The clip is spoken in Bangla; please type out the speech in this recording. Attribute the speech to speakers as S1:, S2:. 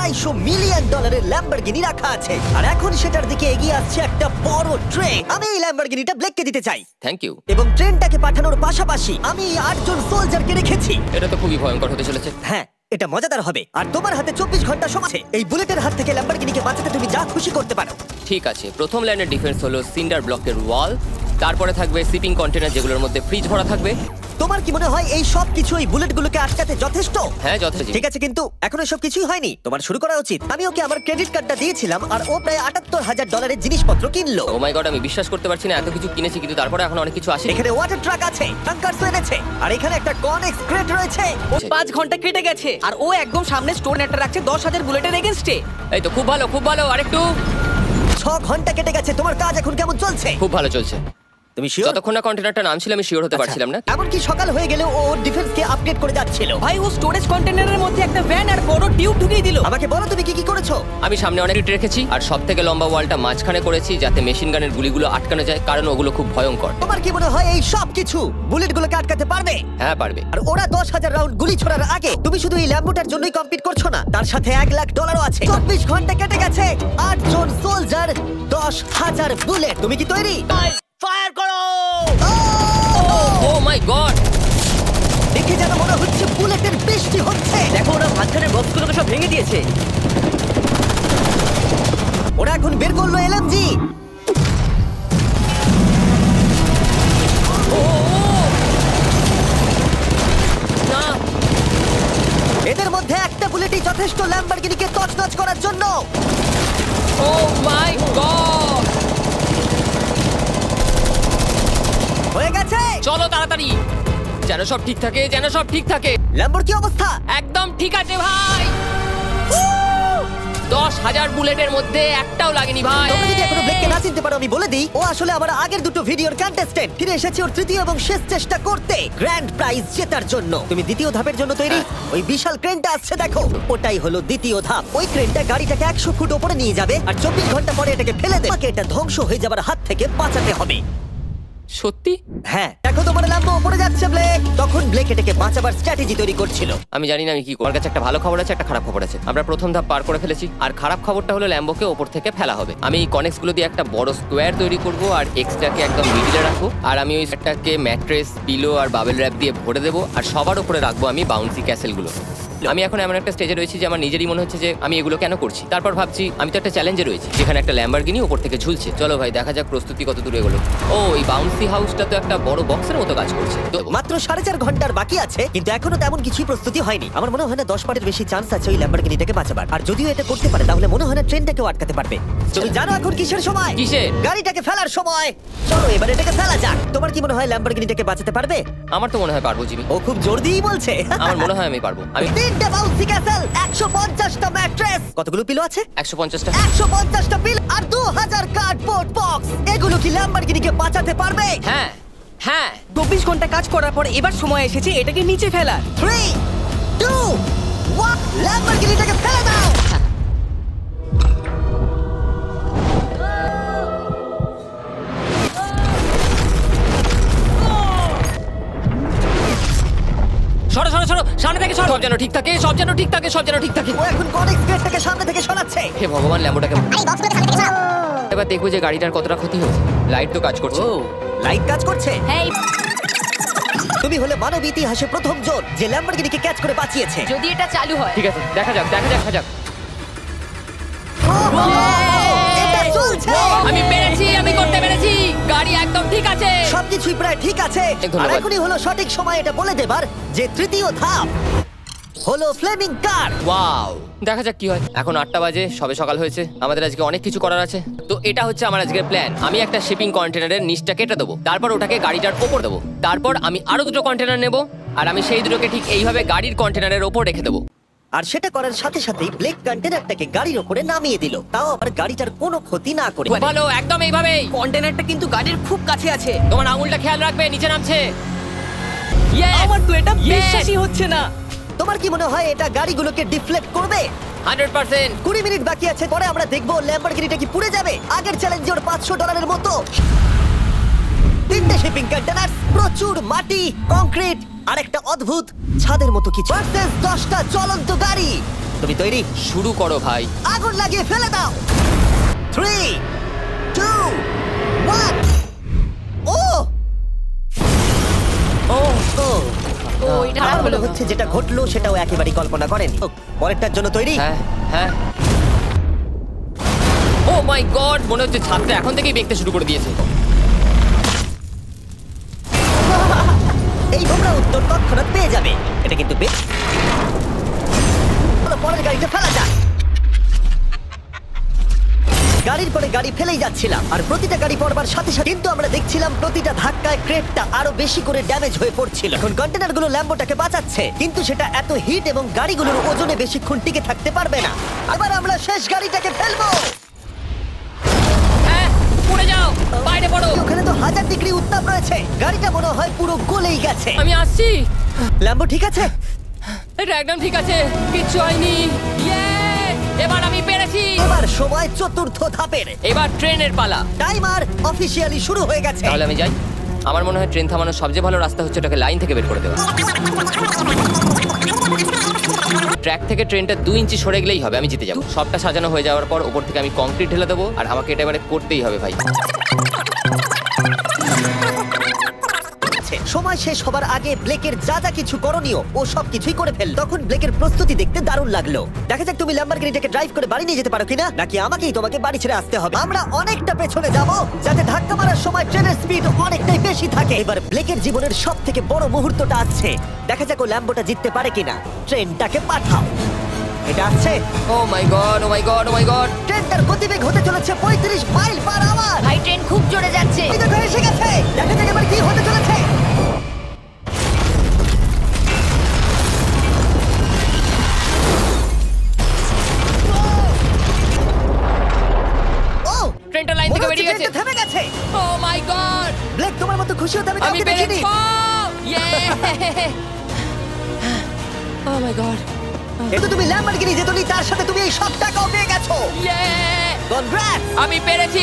S1: $250 মিলিয়ন ল্যাম্বরগিনি রাখা আছে, আর এখন সেটার দিকে এগিয়ে আসছে একটা বড় ট্রেন। আমি এই ল্যাম্বরগিনিটা ব্লেককে দিতে চাই।
S2: Thank you.
S1: এবং ট্রেনটাকে পাঠানোর পাশাপাশি আমি 8 জন সোলজারকে রেখেছি।
S2: এটা তো খুবই ভয়ঙ্কর হতে চলেছে।
S1: হ্যাঁ, এটা মজাদার হবে। আর তোমার হাতে 24 ঘন্টা সময় আছে। এই বুলেটের হাত থেকে ল্যাম্বরগিনিকে বাঁচাতে তুমি যা খুশি করতে পারো।
S2: ঠিক আছে, প্রথম লাইনের ডিফেন্স হলো সিন্ডার ব্লকের ওয়াল, তারপরে থাকবে শিপিং কন্টেনার যেগুলোর মধ্যে ফ্রিজ ভরা থাকবে।
S1: তোমার কি মনে হয় এই সব কিছু এই বুলেটগুলোকে আটকাতে যথেষ্ট?
S2: হ্যাঁ, যথেষ্ট।
S1: ঠিক আছে, কিন্তু এখনো সব কিছুই হয়নি। তোমার শুরু করা উচিত। আমি ওকে আমার ক্রেডিট কার্ডটা দিয়েছিলাম, আর ও প্রায় $78,000 জিনিসপত্র কিনলো।
S2: ও মাই গড, আমি বিশ্বাস করতে পারছি না এত কিছু কিনেছি, কিন্তু তারপরে এখন অনেক কিছু আসে।
S1: এখানে ওয়াটার ট্রাক আছে, ট্যাঙ্কারস এনেছে, আর এখানে একটা কনেক্স ক্রেট রয়েছে।
S3: ও 5 ঘন্টা কেটে গেছে, আর ও একদম সামনে স্টোন একটা রাখছে 10,000 বুলেটের এগেইনস্টে।
S2: এই তো খুব ভালো, খুব ভালো। আরেকটু।
S1: 6 ঘন্টা কেটে গেছে। তোমার কাজ এখন কেমন চলছে?
S2: খুব ভালো চলছে।
S1: তুমি শিওর?
S2: যতক্ষণ না কন্টেনারটা নামছিল আমি শিওর হতে পারছিলাম না।
S1: এমনকি সকাল হয়ে গেলেও ও ডিফেন্সকে আপডেট করে যাচ্ছিল।
S3: ভাই, ও স্টোরেজ কন্টেনারের মধ্যে একটা ভ্যান আর বড় টিউব ঢুকিয়ে দিল।
S1: আমাকে বলো তুমি কি কি করেছো?
S2: আমি সামনে অনেক ইট রেখেছি, আর সবথেকে লম্বা ওয়ালটা মাঝখানে করেছি যাতে মেশিন গানের গুলিগুলো আটকানো যায়, কারণ ওগুলো খুব ভয়ঙ্কর।
S1: তোমার কি মনে হয় এই সব কিছু বুলেটগুলোকে আটকাতে পারবে?
S2: হ্যাঁ, পারবে।
S1: আর ওরা 10,000 রাউন্ড গুলি ছোড়ার আগে তুমি শুধু এই ল্যাম্বোটার জন্যই কমপ্লিট করছো না, তার সাথে $1,00,000 আছে। 24 ঘন্টা কেটে গেছে, 8 জন সোলজার, 10,000 বুলেট। তুমি কি তৈরি? ফায়ার করো!
S2: ও মাই গড,
S1: দেখে যেন মনে হচ্ছে বুলেটের বৃষ্টি হচ্ছে।
S3: দেখো, ওরা মাঝখানের বক্সগুলোকে সব ভেঙে দিয়েছে।
S1: ওরা এখন বের করলো এলএমজি।
S2: না,
S1: এদের মধ্যে একটা বুলেটই যথেষ্ট ল্যাম্বরগিনিকে তছনছ করার জন্য।
S2: ও মাই গড।
S1: হয়ে গেছে।
S2: চলো তাড়াতাড়ি, যেন সব ঠিক থাকে, যেন সব ঠিক থাকে।
S1: ল্যাম্বোর কি অবস্থা?
S2: একদম ঠিক আছে ভাই। 10,000 বুলেটের মধ্যে একটাও লাগেনি ভাই।
S1: তোমরা যদি এখনো ব্লেককে না চিনতে পারো, আমি বলে দিই, ও আসলে আমার আগের দুটো ভিডিওর কন্টেস্ট্যান্ট। ফিরে এসেছে ওর তৃতীয় এবং শেষ চেষ্টা করতে গ্র্যান্ড প্রাইজ জেতার জন্য। তুমি দ্বিতীয় ধাপের জন্য তৈরি? ওই বিশাল ক্রেনটা আসছে, দেখো, ওটাই হলো দ্বিতীয় ধাপ। ওই ক্রেনটা গাড়িটাকে 100 ফুট উপরে নিয়ে যাবে, আর 24 ঘন্টা পরে এটাকে ফেলে দেবে। তোমাকে এটা ধ্বংস হয়ে যাবার হাত থেকে বাঁচাতে হবে।
S2: সত্যি?
S1: হ্যাঁ, দেখো তোমার ল্যাম্বো উপরে যাচ্ছে ব্লেক। তখন ব্লেক এটাকে বাঁচাবার স্ট্র্যাটেজি তৈরি করছিল।
S2: আমি জানি না আমি কি করব। আমার কাছে একটা ভালো খবর আছে, একটা খারাপ খবর আছে। আমরা প্রথম ধাপ পার করে ফেলেছি, আর খারাপ খবরটা হলো ল্যাম্বোকে ওপর থেকে ফেলা হবে। আমি এই কনেক্স গুলো দিয়ে একটা বড় স্কোয়ার তৈরি করব, আর এক্সট্রাকে একদম মিডলে রাখবো, আর আমি ওই সেটটাকে ম্যাট্রেস, পিলো আর বাবেল র্যাপ দিয়ে ভরে দেবো, আর সবার উপরে রাখবো আমি বাউন্সি ক্যাসেল গুলো। আমি এখন এমন একটা স্টেজে রয়েছি যে আমার নিজেরই মনে হচ্ছে যে আমি এগুলো কেন করছি। তারপর ভাবছি আমি তো একটা চ্যালেঞ্জে রয়েছি, যেখানে একটা ল্যাম্বরগিনি উপর থেকে ঝুলছে। চলো ভাই, দেখা যাক প্রস্তুতি কত দূরে এগোলো। ও, এই বাউন্সি হাউসটা তো একটা বড় বক্সের মতো কাজ করছে। তো
S1: মাত্র 4.5 ঘন্টার বাকি আছে, কিন্তু এখনো তেমন কিছুই প্রস্তুতি হয়নি। আমার মনে হয় না 10 পারের বেশি চান্স আছে ওই ল্যাম্বরগিনিটাকে বাঁচাবার। আর যদিও এটা করতে পারে, তাহলে মনে হয় না ট্রেনটাকেও আটকাতে পারবে। তুমি জানো এখন কিসের সময়?
S2: কিসের?
S1: গাড়িটাকে ফেলার সময়। চলো এবার এটাকে ফেলা যাক। তোমার কি মনে হয় ল্যাম্বরগিনিটাকে বাঁচাতে পারবে?
S2: আমার তো মনে হয় পারবো জিমি।
S1: ও খুব জোর দিয়েই বলছে।
S2: আমার মনে হয় আমি পারবো। আমি
S1: 3টা বাউন্সি ক্যাসেল, 150টা ম্যাট্রেস, কতগুলো পিলো আছে?
S2: 150টা।
S1: 150টা পিল আর 2000 কার্ডবোর্ড বক্স। এগুলো কি ল্যাম্বরগিনিকে বাঁচাতে পারবে?
S2: হ্যাঁ, হ্যাঁ।
S3: 24 ঘন্টা কাজ করার পর এবার সময় এসেছে এটাকে নিচে ফেলার।
S1: 3, 2, 1, ল্যাম্বরগিনিটাকে ফেলে দাও।
S2: সরো সরো সরো, সামনে থেকে সরো। সব যেন ঠিক থাকে, সব যেন ঠিক থাকে, সব যেন ঠিক থাকে।
S1: ও এখন কনেক্স গেটটাকে সামনে থেকে সরাচ্ছে।
S2: হে ভগবান, ল্যাম্বোটাকে এবার দেখবো যে গাড়িটার কতটা ক্ষতি হয়েছে। লাইট তো কাজ করছে।
S1: ও, লাইট কাজ করছে।
S3: হেই,
S1: তুমি হলে মানব ইতিহাসে প্রথম জন যে ল্যাম্বরগিনিকে ক্যাচ করে বাঁচিয়েছে।
S3: যদি এটা চালু হয়।
S2: ঠিক আছে, দেখা যাক, দেখা যাক, দেখা যাক।
S1: এটা চলছে।
S2: আমি পেরেছি, আমি করতে পেরেছি। গাড়ি একদম ঠিক আছে।
S1: সবকিছুই প্রায় ঠিক আছে।
S2: ধন্যবাদ।
S1: আর এখনই হলো সঠিক সময় এটা বলে দেবার যে তৃতীয় ধাপ হলো ফ্লেমিং কার।
S2: ওয়াও, দেখা যাক কি হয়। এখন 8টা বাজে, সবে সকাল হয়েছে। আমাদের আজকে অনেক কিছু করার আছে। তো এটা হচ্ছে আমার আজকের প্ল্যান। আমি একটা শিপিং কন্টেনারের নিচটা কেটে দেবো, তারপর ওটাকে গাড়িটার ওপর দেবো। তারপর আমি আরো দুটো কন্টেনার নেব, আর আমি সেই দুটোকে ঠিক এইভাবে গাড়ির কন্টেনারের ওপর রেখে দেবো।
S1: আর সেটা করার সাথে সাথেই ব্লেক কন্টেনারটাকে গাড়ির উপরে নামিয়ে দিল, তাও আবার গাড়িটার কোনো ক্ষতি না করে।
S2: ভালো, একদম এইভাবেই।
S3: কন্টেনারটা কিন্তু গাড়ির খুব কাছে আছে।
S2: তোমার আঙুলটা খেয়াল রাখবে, নিচে নামছে।
S3: আমার তো এটা
S2: Yes!
S3: বিশ্বাসই হচ্ছে না।
S1: তোমার কি মনে হয় এটা গাড়িগুলোকে ডিফ্লেক্ট করবে?
S2: 100%।
S1: 20 মিনিট বাকি আছে, পরে আমরা দেখবো ল্যাম্বরগিনিটা কি পুড়ে যাবে। আগের চ্যালেঞ্জে ওর $500 মতো। 3টে শিপিং কন্টেনার, প্রচুর মাটি, কংক্রিট আর একটা অদ্ভুত ছাদের মতো কিছু। ভার্সেস 10টা চলন্ত গাড়ি। তুমি তৈরি?
S2: শুরু করো ভাই।
S1: আগুন লাগিয়ে ফেলে দাও। 3 2 1 ও
S2: ও
S1: ও
S3: ও এটা
S1: আমার
S3: খারাপ
S1: মনে
S3: হলো।
S1: হচ্ছে যেটা ঘটলো সেটাও একেবারেই কল্পনা করেনি। পরেরটার জন্য তৈরি?
S2: হ্যাঁ হ্যাঁ। ও মাই গড, মনে হচ্ছে ছাদটা এখন থেকেই দেখতে শুরু করে দিয়েছে।
S1: এই তোমরা উত্তর তৎক্ষণাৎ পেয়ে যাবে। এটা কিন্তু চলো, পরের গাড়িটা ফেলা যাক। গাড়ির পরে গাড়ি ফেলেই যাচ্ছিলাম, আর প্রতিটা গাড়ি পড়বার সাথে সাথে কিন্তু আমরা দেখছিলাম প্রতিটা ধাক্কায় ক্রেটটা আরো বেশি করে ড্যামেজ হয়ে পড়ছিল। এখন কন্টেনারগুলো ল্যাম্বোটাকে বাঁচাচ্ছে, কিন্তু সেটা এত হিট এবং গাড়িগুলোর ওজনে বেশিক্ষণ টিকে থাকতে পারবে না। আবার আমরা শেষ গাড়িটাকে ফেলবো।
S2: হ্যাঁ, পড়ে যাও, বাইরে পড়ো।
S1: ওখানে তো 1000 ডিগ্রি উত্তাপ রয়েছে, গাড়িটা মনে হয় পুরো গলেই গেছে।
S2: আমি আসছি।
S1: ল্যাম্বো ঠিক আছে?
S2: এটা একদম ঠিক আছে, কিচ্ছু হয়নি। ইয়ে, এবার আমি পেরেছি।
S1: এবার সময় চতুর্থ ধাপের।
S2: এবার ট্রেনের পালা।
S1: টাইমার অফিসিয়ালি শুরু হয়ে গেছে।
S2: তাহলে আমি যাই। আমার মনে হয় ট্রেন থামানোর সবচেয়ে ভালো রাস্তা হচ্ছে ওটাকে লাইন থেকে বের করে দেওয়া। ট্র্যাক থেকে ট্রেনটা 2 ইঞ্চি সরে গেলেই হবে, আমি জিতে যাবো। সবটা সাজানো হয়ে যাওয়ার পর ওপর থেকে আমি কংক্রিট ঢেলে দেবো, আর আমাকে এটা এবারে করতেই হবে ভাই।
S1: সময় শেষ হবার আগে ব্লেকের যা যা কিছু করণীয় ও সবকিছুই করে ফেল। তখন ব্লেকের প্রস্তুতি দেখতে দারুণ লাগলো। দেখা যাক তুমি ল্যাম্বরগিনিটাকে ড্রাইভ করে বাড়ি নিয়ে যেতে পারো কিনা, নাকি আমাকেই তোমাকে বাড়ি ছেড়ে আসতে হবে। আমরা অনেকটা পেছনে যাব, যাতে ধাক্কা মারার সময় ট্রেনের স্পিড অনেকটাই বেশি থাকে। এবার ব্লেকের জীবনের সব থেকে বড় মুহূর্তটা আসছে। দেখা যাক ও ল্যাম্বোটা জিততে পারে কিনা। ট্রেনটাকে পাঠাও। এটা আসছে।
S2: ও মাই গড, ও মাই গড, ও মাই গড।
S1: ট্রেনটার গতিবেগ হতে চলেছে 35 মাইল পার আওয়ার।
S3: ভাই ট্রেন খুব জোরে যাচ্ছে।
S1: এই দেখো এসে গেছে। দেখা যাক এবার কি হতে চলেছে। ও,
S2: ট্রেনটা লাইন
S1: মনে
S2: থেকে
S1: হচ্ছে
S2: বেরিয়ে গেছে।
S1: ট্রেনটা থেমে গেছে।
S2: ও মাই গড,
S1: ব্লেক, তোমার মতো খুশি হতে আমি
S2: আমি
S1: কাউকে দেখিনি।
S2: পেরেছি। ইয়ে, ও মাই গড,
S1: কিন্তু তুমি ল্যাম্বরগিনি জেতনি, তার সাথে তুমি এই সব টাকাও পেয়ে গেছো।
S2: ইয়ে,
S1: কনগ্রাটস।
S2: আমি পেরেছি।